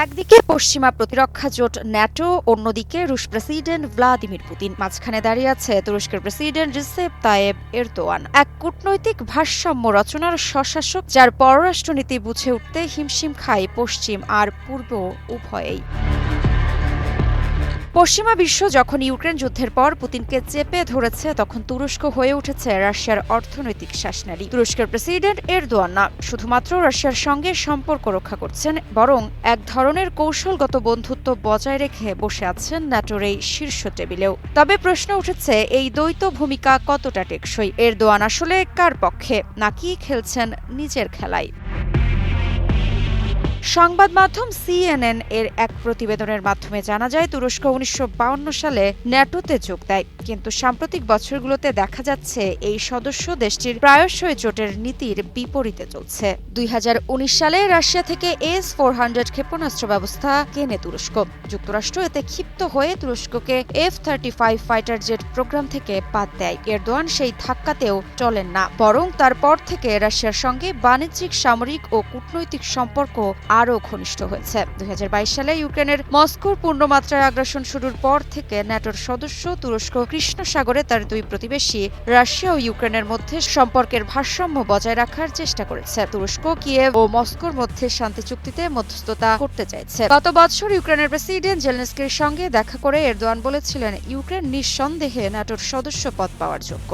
একদিকে পশ্চিমা প্রতিরক্ষা জোট ন্যাটো, অন্যদিকে রুশ প্রেসিডেন্ট ভ্লাদিমির পুতিন। মাঝখানে দাঁড়িয়ে আছে তুরস্কের প্রেসিডেন্ট রিসেপ তাইয়েব এরদোয়ান, এক কূটনৈতিক ভারসাম্য রচনার স্বশাসক, যার পররাষ্ট্রনীতি বুঝে উঠতে হিমশিম খায় পশ্চিম আর পূর্ব উভয়েই। পশ্চিমা বিশ্ব যখন ইউক্রেন যুদ্ধের পর পুতিনকে চেপে ধরেছে, তখন তুরস্ক হয়ে উঠেছে রাশিয়ার অর্থনৈতিক শ্বাসনালী। তুরস্কের প্রেসিডেন্ট এরদোয়ান না শুধুমাত্র রাশিয়ার সঙ্গে সম্পর্ক রক্ষা করছেন, বরং এক ধরনের কৌশলগত বন্ধুত্ব বজায় রেখে বসে আছেন ন্যাটোর এই শীর্ষ টেবিলেও। তবে প্রশ্ন উঠেছে, এই দ্বৈত ভূমিকা কতটা টেকসই? এরদোয়ান আসলে কার পক্ষে, নাকি খেলছেন নিজের খেলায়? সংবাদ মাধ্যম সিএনএন এর এক প্রতিবেদনের মাধ্যমে জানা যায়, তুরস্ক ১৯৫২ সালে ন্যাটোতে যোগ দেয়, কিন্তু সাম্প্রতিক বছরগুলোতে দেখা যাচ্ছে এই সদস্য দেশটির প্রায়শই জোটের নীতির বিপরীতে চলছে। ২০১৯ সালে রাশিয়া থেকে S-400 ক্ষেপণাস্ত্র ব্যবস্থা কেনে তুরস্ক। যুক্তরাষ্ট্র এতে ক্ষিপ্ত হয়ে তুরস্ককে F-35 ফাইটার জেট প্রোগ্রাম থেকে বাদ দেয়। এরদোয়ান সেই ধাক্কাতেও চলেন না, বরং তারপর থেকে রাশিয়ার সঙ্গে বাণিজ্যিক, সামরিক ও কূটনৈতিক সম্পর্ক আরও ঘনিষ্ঠ হয়েছে। ২০২২ সালে ইউক্রেনের মস্কোর পূর্ণমাত্রায় আগ্রাসন শুরুর পর থেকে ন্যাটোর সদস্য তুরস্ক কৃষ্ণ সাগরে তার দুই প্রতিবেশী রাশিয়া ও ইউক্রেনের মধ্যে সম্পর্কের ভারসাম্য বজায় রাখার চেষ্টা করেছে। তুরস্ক কিয়েভ ও মস্কোর মধ্যে শান্তি চুক্তিতে মধ্যস্থতা করতে চাইছে। গত বছর ইউক্রেনের প্রেসিডেন্ট জেলেনস্কির সঙ্গে দেখা করে এরদোয়ান বলেছিলেন, ইউক্রেন নিঃসন্দেহে ন্যাটোর সদস্য পদ পাওয়ার যোগ্য।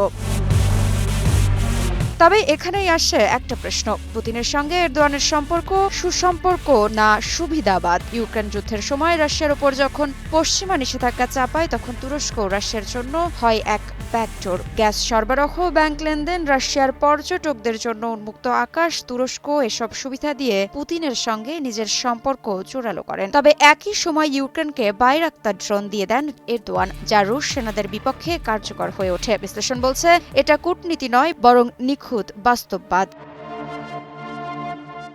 তবে এখানেই আসে একটা প্রশ্ন, পুতিনের সঙ্গে এরদোয়ানের সম্পর্ক সুসম্পর্ক না সুবিধাবাদ? ইউক্রেন যুদ্ধের সময় রাশিয়ার উপর যখন পশ্চিমা নিষেধাজ্ঞা চাপায়, তখন তুরস্ক রাশিয়ার জন্য হয় এক ব্যাকডোর। গ্যাস সরবরাহ, ব্যাংক লেনদেন, রাশিয়ার পর্যটকদের জন্য উন্মুক্ত আকাশ, তুরস্ক এসব সুবিধা দিয়ে পুতিনের সঙ্গে নিজের সম্পর্ক জোরালো করেন। তবে একই সময় ইউক্রেনকে বাইরাক্তার ড্রোন দিয়ে দেন এরদোয়ান, যা রুশ সেনাদের বিপক্ষে কার্যকর হয়ে ওঠে। বিশ্লেষণ বলছে, এটা কূটনীতি নয়, বরং নিখুঁত বাস্তববাদ।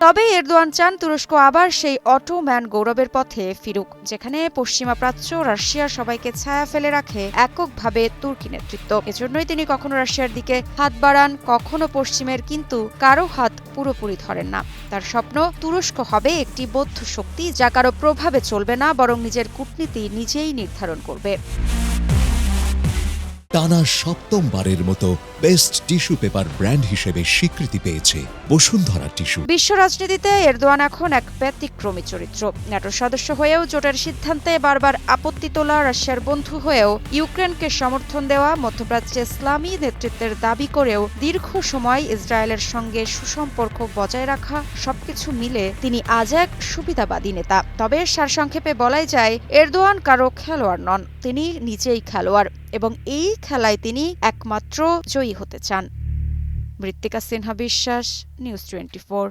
তবে এরদোয়ান চান তুরস্ক আবার সেই অটোম্যান গৌরবের পথে ফিরুক, যেখানে পশ্চিমা প্রাচ্য, রাশিয়া সবাইকে ছায়া ফেলে রাখে এককভাবে তুর্কি নেতৃত্ব। এজন্যই তিনি কখনো রাশিয়ার দিকে হাত বাড়ান, কখনো পশ্চিমের, কিন্তু কারো হাত পুরোপুরি ধরেন না। তার স্বপ্ন, তুরস্ক হবে একটি বৌদ্ধ শক্তি, যা কারো প্রভাবে চলবে না, বরং নিজের কূটনীতি নিজেই নির্ধারণ করবে। টানা সপ্তমবারের মতো বেস্ট টিস্যু পেপার ব্র্যান্ড হিসেবে স্বীকৃতি পেয়েছে বসুন্ধরা টিস্যু। বিশ্ব রাজনীতিতে এরদোয়ান এখন এক ব্যতিক্রমী চরিত্র। ন্যাটোর সদস্য হয়েও জোটের সিদ্ধান্তে বারবার আপত্তি তোলা, রাশিয়ার বন্ধু হয়েও ইউক্রেনকে সমর্থন দেওয়া, মধ্যপ্রাচ্যে ইসলামী নেতৃত্বের দাবি করেও দীর্ঘ সময় ইসরায়েলের সঙ্গে সুসম্পর্ক বজায় রাখা, সবকিছু মিলে তিনি আজ এক সুবিধাবাদী নেতা। তবে সারসংক্ষেপে বলাই যায়, এরদোয়ান কারো খেলোয়াড় নন, তিনি নিজেই খেলোয়াড়, এবং এই খেলায় তিনি একমাত্র জয়ী হতে চান। মৃত্তিকা সিনহা বিশ্বাস, নিউজ 24।